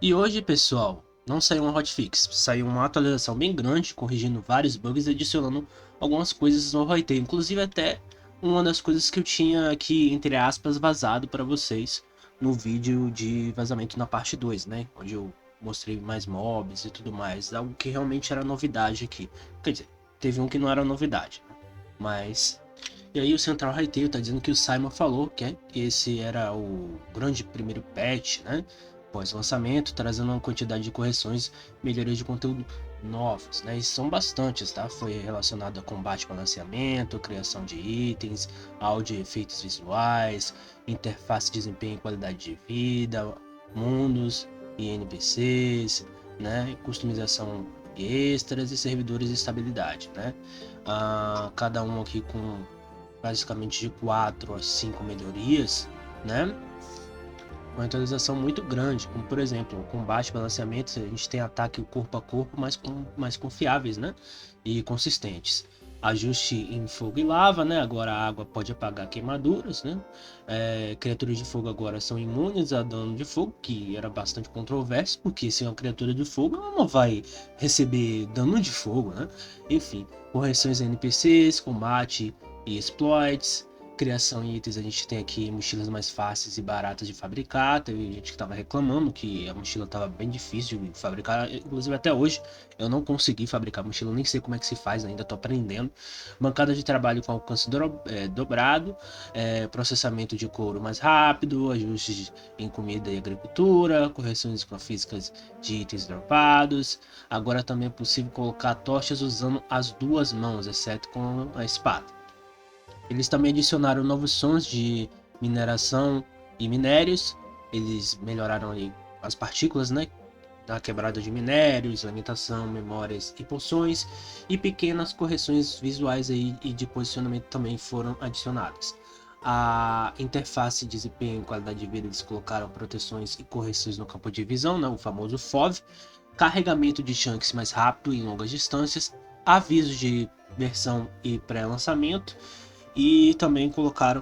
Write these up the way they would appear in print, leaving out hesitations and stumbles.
E hoje, pessoal, não saiu uma hotfix, saiu uma atualização bem grande, corrigindo vários bugs e adicionando algumas coisas no Roite. Inclusive até uma das coisas que eu tinha aqui, entre aspas, vazado para vocês no vídeo de vazamento na parte 2, né? Onde eu mostrei mais mobs e tudo mais, algo que realmente era novidade aqui. Quer dizer, teve um que não era novidade, né? Mas... E aí o Central Retail tá dizendo que o Simon falou que esse era o grande primeiro patch, né? Pós-lançamento, trazendo uma quantidade de correções, melhorias de conteúdo novos, né? E são bastantes, tá? Foi relacionado a combate, balanceamento, criação de itens, áudio e efeitos visuais, interface, desempenho e qualidade de vida, mundos e NPCs, né? Customização de extras e servidores de estabilidade, né? Cada um aqui com basicamente de 4 a 5 melhorias, né? Uma atualização muito grande, como por exemplo, o combate, balanceamento, a gente tem ataque corpo a corpo mais confiáveis, né? E consistentes. Ajuste em fogo e lava, né? Agora a água pode apagar queimaduras, né? Criaturas de fogo agora são imunes a dano de fogo, que era bastante controverso, porque se é uma criatura de fogo, ela não vai receber dano de fogo, né? Enfim, correções em NPCs, combate e exploits, criação em itens, a gente tem aqui mochilas mais fáceis e baratas de fabricar. Teve gente que estava reclamando que a mochila estava bem difícil de fabricar, inclusive até hoje eu não consegui fabricar mochila, nem sei como é que se faz ainda, estou aprendendo. Bancada de trabalho com alcance dobrado, processamento de couro mais rápido, ajustes em comida e agricultura, correções físicas de itens dropados. Agora também é possível colocar tochas usando as duas mãos, exceto com a espada. Eles também adicionaram novos sons de mineração e minérios. Eles melhoraram ali as partículas, né? Da quebrada de minérios, limitação, memórias e poções. E pequenas correções visuais aí e de posicionamento também foram adicionadas. A interface de desempenho e qualidade de vida, eles colocaram proteções e correções no campo de visão, né? O famoso FOV. Carregamento de chunks mais rápido em longas distâncias. Avisos de versão e pré-lançamento, e também colocaram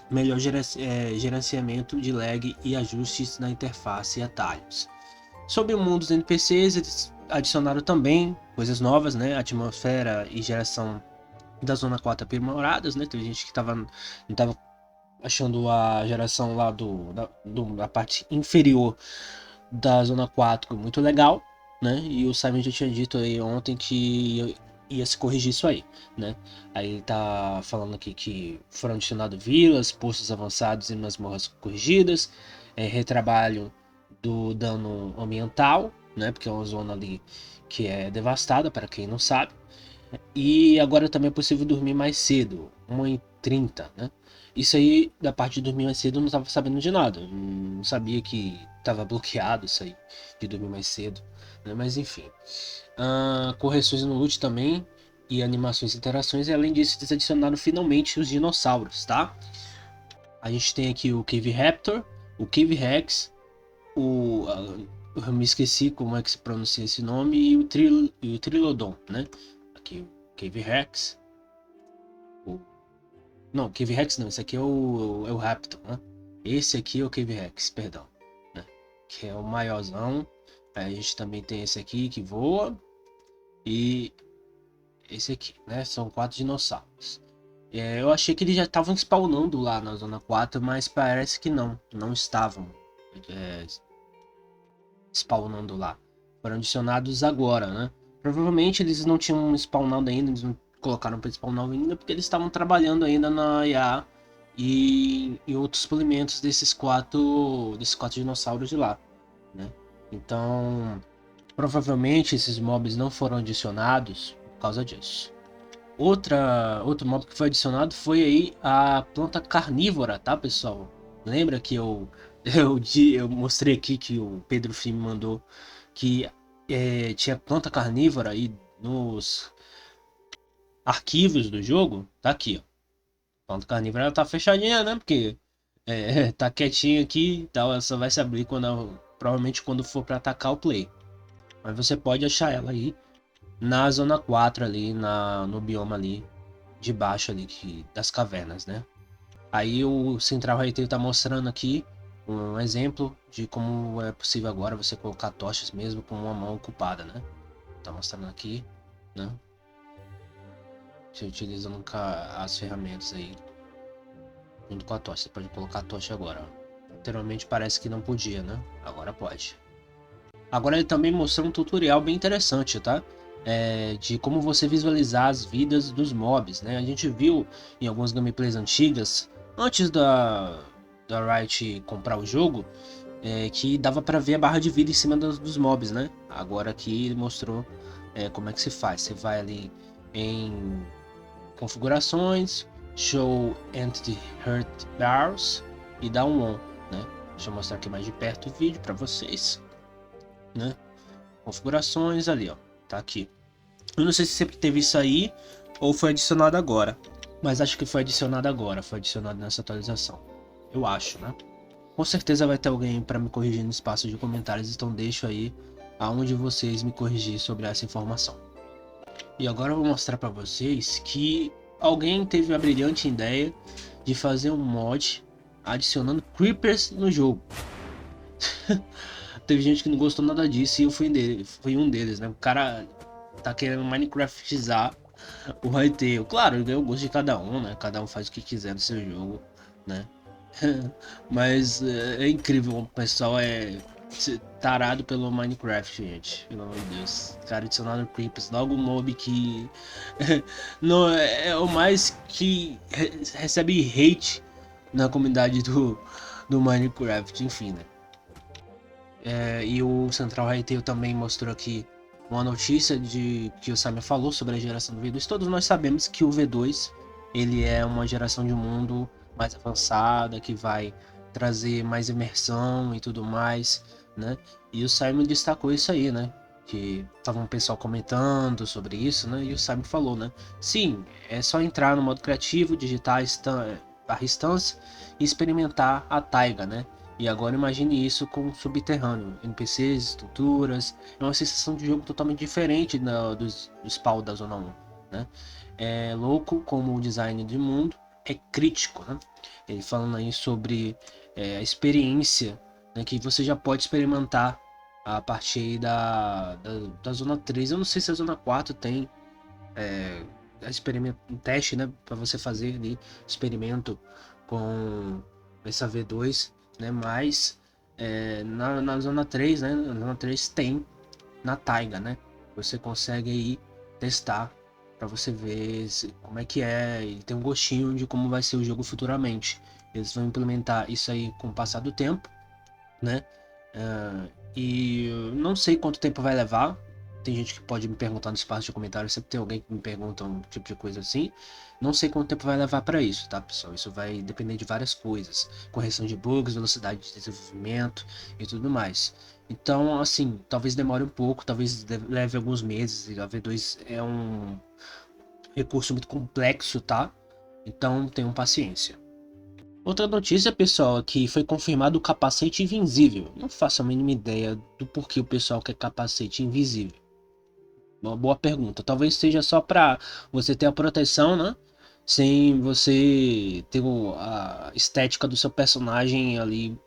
melhor gerenciamento de lag e ajustes na interface e atalhos. Sobre o mundo dos NPCs, eles adicionaram também coisas novas, né? Atmosfera e geração da Zona 4 aprimoradas, né? Teve gente que não estava achando a geração lá da parte inferior da Zona 4 muito legal, né? E o Simon já tinha dito aí ontem que ia se corrigir isso aí, né? Aí ele tá falando aqui que foram adicionados vilas, postos avançados e masmorras corrigidas, retrabalho do dano ambiental, né? Porque é uma zona ali que é devastada, para quem não sabe. E agora também é possível dormir mais cedo, 1h30, né? Isso aí, da parte de dormir mais cedo, eu não estava sabendo de nada. Não sabia que estava bloqueado isso aí, de dormir mais cedo, né? Mas enfim. Correções no loot também, e animações e interações. E além disso, eles adicionaram finalmente os dinossauros, tá? A gente tem aqui o Cave Raptor, o Cave Rex, eu me esqueci como é que se pronuncia esse nome, e o Trilodon, né? Aqui o Cave Rex. O... Não, Cave Rex não, esse aqui é o Raptor, né? Esse aqui é o Cave Rex, perdão, né? Que é o maiorzão. Aí a gente também tem esse aqui que voa. E esse aqui, né? São 4 dinossauros. Eu achei que eles já estavam spawnando lá na Zona 4, mas parece que não estavam é, spawnando lá. Foram adicionados agora, né? Provavelmente eles não tinham spawnado ainda, eles não colocaram para spawnar ainda, porque eles estavam trabalhando ainda na IA e em outros polimentos desses quatro dinossauros de lá, né? Então, provavelmente esses mobs não foram adicionados por causa disso. Outro mob que foi adicionado foi aí a planta carnívora, tá, pessoal? Lembra que eu mostrei aqui que o Pedro Fim me mandou que tinha planta carnívora aí nos arquivos do jogo? Tá aqui, ó. Planta carnívora ela tá fechadinha, né? Porque tá quietinha aqui e tal. Ela só vai se abrir provavelmente quando for para atacar o play. Mas você pode achar ela aí na zona 4 ali, no bioma ali de baixo ali das cavernas, né? Aí o Central Rateio tá mostrando aqui um exemplo de como é possível agora você colocar tochas mesmo com uma mão ocupada, né? Tá mostrando aqui, né? Você utiliza nunca as ferramentas aí junto com a tocha. Você pode colocar a tocha agora, ó. Anteriormente parece que não podia, né? Agora pode. Agora ele também mostrou um tutorial bem interessante, tá? De como você visualizar as vidas dos mobs, né? A gente viu em algumas gameplays antigas, antes da Riot comprar o jogo, que dava para ver a barra de vida em cima dos mobs, né? Agora aqui ele mostrou como é que se faz. Você vai ali em configurações, show entity hurt bars e dá um on, né? Deixa eu mostrar aqui mais de perto o vídeo para vocês, né? Configurações ali, ó, tá aqui. Eu não sei se sempre teve isso aí ou foi adicionado agora, mas acho que foi adicionado agora, foi adicionado nessa atualização. Eu acho, né? Com certeza vai ter alguém para me corrigir no espaço de comentários, então deixo aí aonde vocês me corrigir sobre essa informação. E agora eu vou mostrar para vocês que alguém teve a brilhante ideia de fazer um mod adicionando creepers no jogo. Teve gente que não gostou nada disso e eu fui um deles, né? O cara tá querendo Minecraftizar o Hytale. Claro, é o gosto de cada um, né? Cada um faz o que quiser no seu jogo, né? Mas é incrível, o pessoal é tarado pelo Minecraft, gente. Pelo amor de Deus. Cara, adicionado creepers, logo um mob que não é o mais que recebe hate na comunidade do Minecraft, enfim, né? E o Central Hytale também mostrou aqui uma notícia de que o Simon falou sobre a geração do V2. Todos nós sabemos que o V2 ele é uma geração de mundo mais avançada, que vai trazer mais imersão e tudo mais, né? E o Simon destacou isso aí, né? Que tava um pessoal comentando sobre isso, né? E o Simon falou, né? Sim, é só entrar no modo criativo, digitar barra instância e experimentar a taiga, né? E agora imagine isso com subterrâneo, NPCs, estruturas, é uma sensação de jogo totalmente diferente dos spawn da Zona 1, né? É louco como o design de mundo é crítico, né? Ele falando aí sobre a experiência, né, que você já pode experimentar a partir da Zona 3. Eu não sei se a Zona 4 tem um teste, né, para você fazer ali, experimento com essa V2, né, mas na Zona 3, né, na Zona 3 tem na taiga, né, você consegue aí testar para você ver como é que é e ter um gostinho de como vai ser o jogo futuramente. Eles vão implementar isso aí com o passar do tempo, né, e eu não sei quanto tempo vai levar. Tem gente que pode me perguntar no espaço de comentários, sempre tem alguém que me pergunta um tipo de coisa assim. Não sei quanto tempo vai levar para isso, tá, pessoal? Isso vai depender de várias coisas, correção de bugs, velocidade de desenvolvimento e tudo mais. Então, assim, talvez demore um pouco, talvez leve alguns meses. A V2 é um recurso muito complexo, tá? Então, tenham paciência. Outra notícia, pessoal, é que foi confirmado o capacete invisível. Não faço a mínima ideia do porquê o pessoal quer capacete invisível. Uma boa pergunta. Talvez seja só para você ter a proteção, né? Sem você ter a estética do seu personagem ali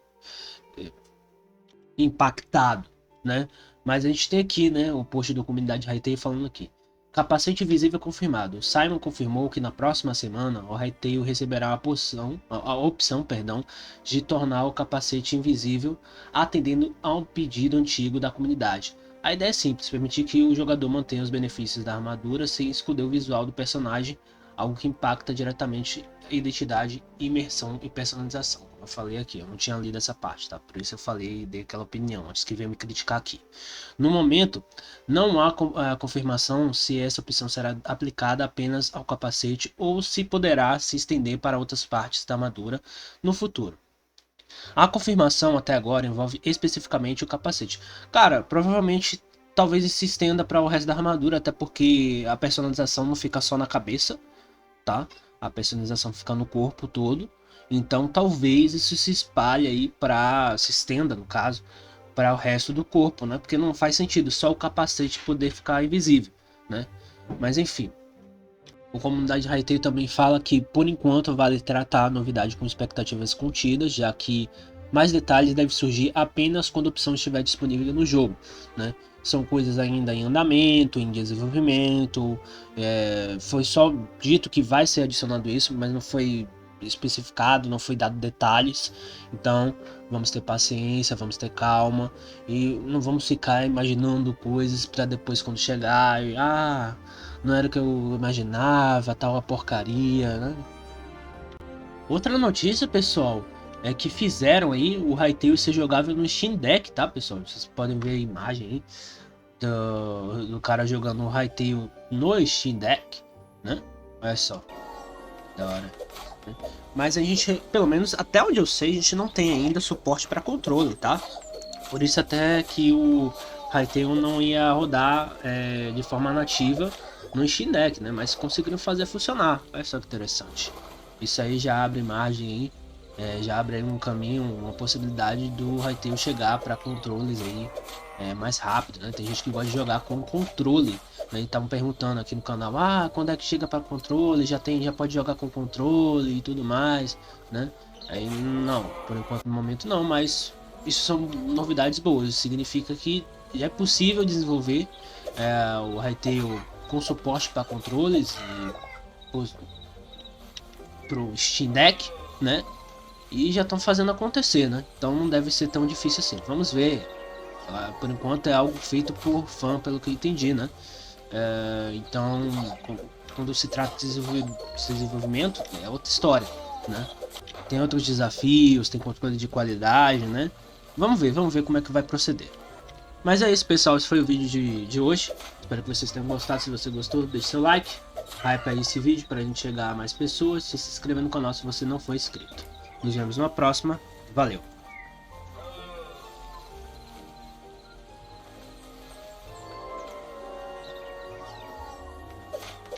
impactado, né? Mas a gente tem aqui, né, o post da comunidade Hytale falando aqui. Capacete invisível confirmado. Simon confirmou que na próxima semana o Hytale receberá a opção, perdão, de tornar o capacete invisível, atendendo a um pedido antigo da comunidade. A ideia é simples, permitir que o jogador mantenha os benefícios da armadura sem esconder o visual do personagem, algo que impacta diretamente a identidade, imersão e personalização. Como eu falei aqui, eu não tinha lido essa parte, tá? Por isso eu falei e dei aquela opinião, antes que venha me criticar aqui. No momento, não há confirmação se essa opção será aplicada apenas ao capacete ou se poderá se estender para outras partes da armadura no futuro. A confirmação até agora envolve especificamente o capacete. Cara, provavelmente talvez se estenda para o resto da armadura, até porque a personalização não fica só na cabeça, tá? A personalização fica no corpo todo. Então talvez isso se espalhe aí para, se estenda no caso, para o resto do corpo, né? Porque não faz sentido só o capacete poder ficar invisível, né? Mas enfim. A comunidade Hytale também fala que por enquanto vale tratar a novidade com expectativas contidas, já que Mais detalhes devem surgir apenas quando a opção estiver disponível no jogo, né? São coisas ainda em andamento, em desenvolvimento. Foi só dito que vai ser adicionado isso, mas não foi especificado, não foi dado detalhes. Então vamos ter paciência, vamos ter calma e não vamos ficar imaginando coisas para depois quando chegar, não era o que eu imaginava, tal a porcaria, né? Outra notícia, pessoal, é que fizeram aí o Hytale ser jogável no Steam Deck, tá, pessoal? Vocês podem ver a imagem aí do cara jogando o Hytale no Steam Deck, né? Olha só, da hora. Né? Mas a gente, pelo menos até onde eu sei, a gente não tem ainda suporte para controle, tá? Por isso até que o Hytale não ia rodar de forma nativa no Steam Deck, né? Mas conseguiram fazer funcionar. Olha só que interessante. Isso aí já abre margem aí, já abre aí um caminho, uma possibilidade do Hytale chegar para controles aí mais rápido, né? Tem gente que gosta de jogar com controle, né? Estavam perguntando aqui no canal, quando é que chega para controle? Já pode jogar com controle e tudo mais, né? Aí não, por enquanto no momento não, mas isso são novidades boas. Significa que já é possível desenvolver o Hytale com suporte para controles pro Steam Deck, né? E já estão fazendo acontecer, né? Então não deve ser tão difícil assim. Vamos ver. Por enquanto é algo feito por fã, pelo que eu entendi, né? Então, quando se trata de desenvolvimento, é outra história, né? Tem outros desafios, tem controle de qualidade, né? Vamos ver como é que vai proceder. Mas é isso, pessoal. Esse foi o vídeo de hoje. Espero que vocês tenham gostado. Se você gostou, deixe seu like. Hype aí esse vídeo para a gente chegar a mais pessoas. Se inscreva no canal se você não for inscrito. Nos vemos numa próxima. Valeu!